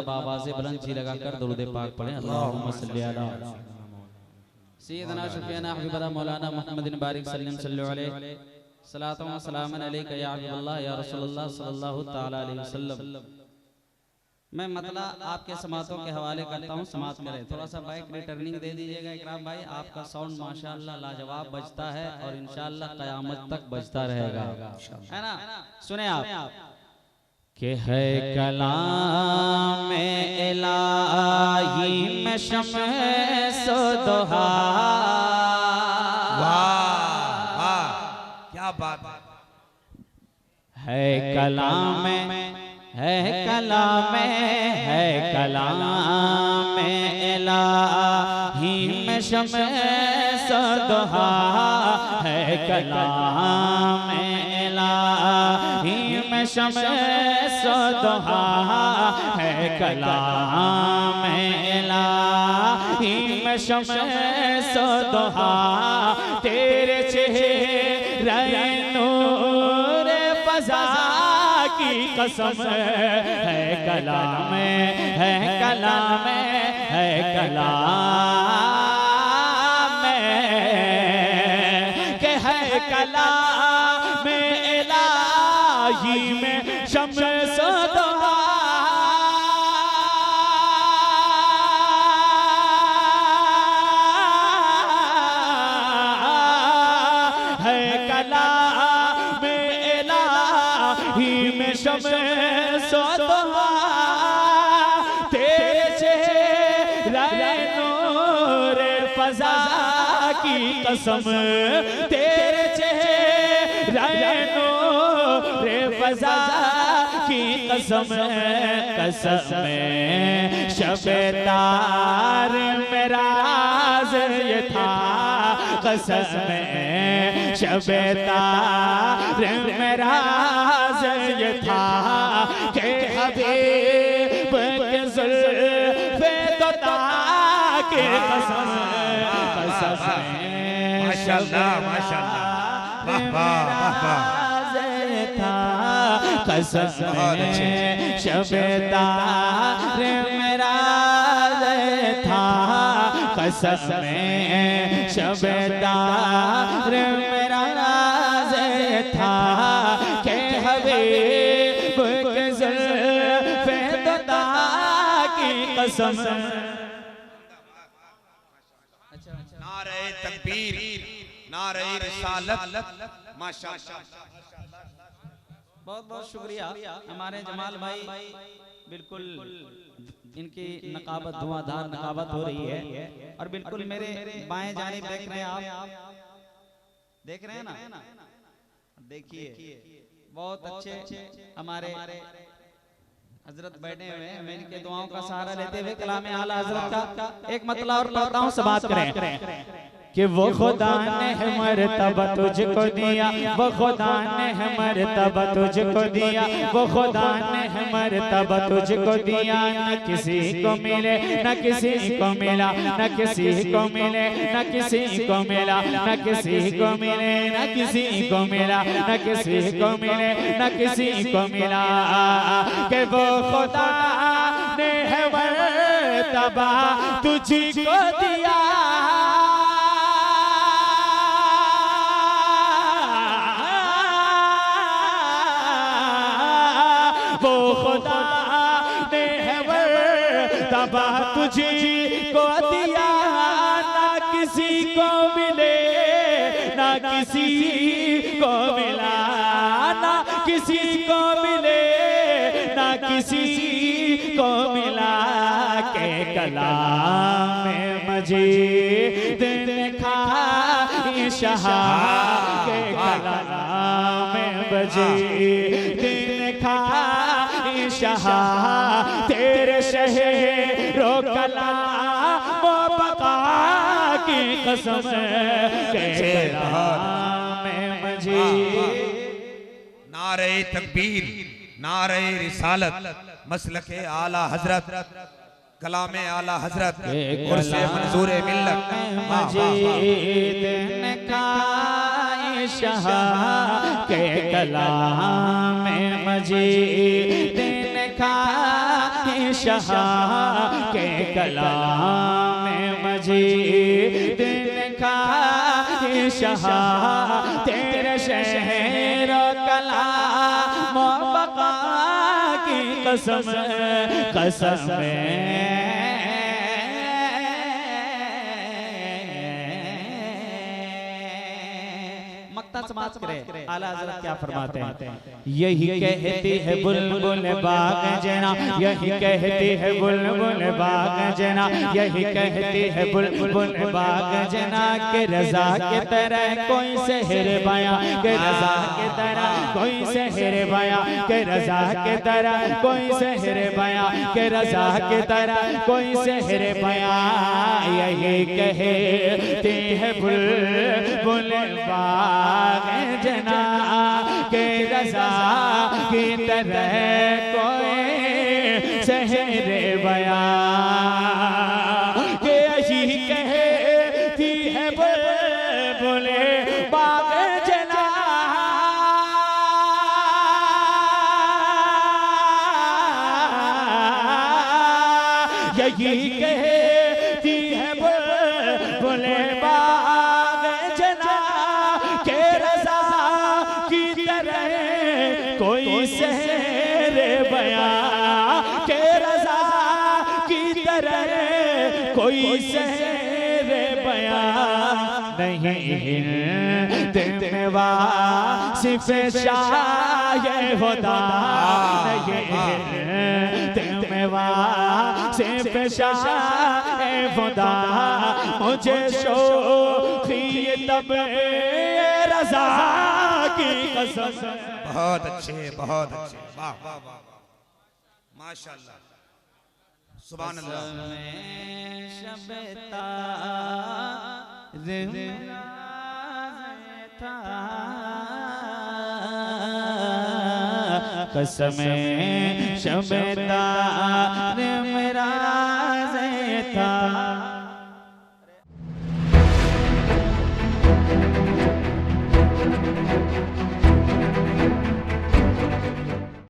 मरतबा आवाज़ बुलंद सी लगाकर दुरूद पाक पढ़ें। अल्लाहुम्मा सल्ली अला सय्यदना शफीना हबीबना मौलाना मुहम्मदिन बारिक सल्लल्लाहु अलैहि सलातो व सलामन अलैका या हबीबल्लाह या रसूलल्लाह सल्लल्लाहु तआला अलैहि वसल्लम। मैं मतलब आपके समातों के हवाले करता हूँ, समात करें। थोड़ा सा बाइक रिटर्निंग दे दीजिएगा इकराम भाई। आपका साउंड माशाअल्लाह लाजवाब बजता है और इंशाअल्लाह क़यामत तक बजता रहेगा, है ना। सुने आप कि है कलाम इलाही में शम्स दुहा। वाह क्या बात है कलाम, है कलाम, है कलाम इलाही में शम्स दुहा। है कलाम इलाही में शम्स दुहा। है कलाम इलाही में शम्स दुहा। तेरे चेहरे नूर फज़ा की कसम है कलाम, है कलाम, है कलाम के है कलाम इलाही में शम्स दुहा। है कलाम इलाही में शम्स दुहा। तेरे चेहरे नूर फज़ा की कसम। तेरे चेहरे नूर फज़ा की कसम। कसम शब तार मेरा राज ये था। कसम शब तार मेरा राज ये था कि हबीब के ज़ुल्फ़े तो ताके कसम। कसम माशाअल्लाह माशाअल्लाह वाह वाह वाह वाह। कसम शबेदार मेरा था। कसम शबेदार मेरा था के हबीब के ज़ुल्फ़े तो ताकी कसम। नारे तकबीर, नारे रिसालत, माशाअल्लाह। बहुत बहुत शुक्रिया हमारे जमाल भाई। बिल्कुल इनकी नकाबत धुआंधार नकाबत हो रही है और बिल्कुल मेरे बाएं जानिब देख रहे हैं आप, देख रहे हैं ना। देखिए बहुत अच्छे हमारे हजरत बैठे हुए हैं। मैं इनके दुआओं का सहारा लेते हुए कलाम आला हजरत का एक मतलब और पढ़ता हूँ, समात करें कि वो खुदा ने है मर्तबा तुझको दिया। वो खुदा ने है मर्तबा तुझको दिया। वो खुदा ने है मर्तबा तुझको दिया। न किसी को मिले न किसी को मिला। न किसी को मिले न किसी को मिला। न किसी को मिले न किसी को मिला। न किसी को मिले न किसी को मिला। कि वो खुदा ने है मर्तबा तुझको दिया। वो खुदा ने है मर्तबा तुझको दिया। ना किसी को मिले ना किसी को मिला। ना किसी को मिले ना किसी को मिला। के कलाम मजीद ने खाई शहा। के कलाम मजीद ने खाई शहा। तेरे शहरो कलाम बका की कसम। के कलाम मजीद। नारे तकबीर, नारे रिसालत, मसलके आला हजरत, कलामे आला हजरत, उर्से मंजूरे मिल्लत। मजीद ने खाई शहा। के कलाम मजीद ने खाई शाह के कलाम मजीद लिखा शाह तेरे शहर कलाम बका की कसम कसम समाज करे आला हज़रत क्या फरमाते हैं, यही कहती है बुलबुल बाग जना, यही कहती है बुलबुल बाग जना, यही कहती है बुलबुल बाग जना के रज़ा के तरह कोई शहर बयां, के रज़ा के तरह कोई शहर बयां, के रज़ा के तरह कोई शहर बयां, के रज़ा के तरह कोई शहर बयां, यही कहती है बुलबुल बाग जना के रज़ा की तरह कोई शहर बयां, के यही कहती है बुलबुल बाग जना, यही कहती है बुलबुल बाग जना के रज़ा की तरह कोई शहर बयां, के रज़ा की तरह कोई शहर बयां नहीं में वासिफ शाह खुदा नहीं में वासिफ शाह खुदा, मुझे शौक़ी तब रज़ा की कसम। बहुत अच्छे, बहुत अच्छे, वाह वाह वाह, माशाअल्लाह, सुभान अल्लाह। कसमें शब तार मेरा था,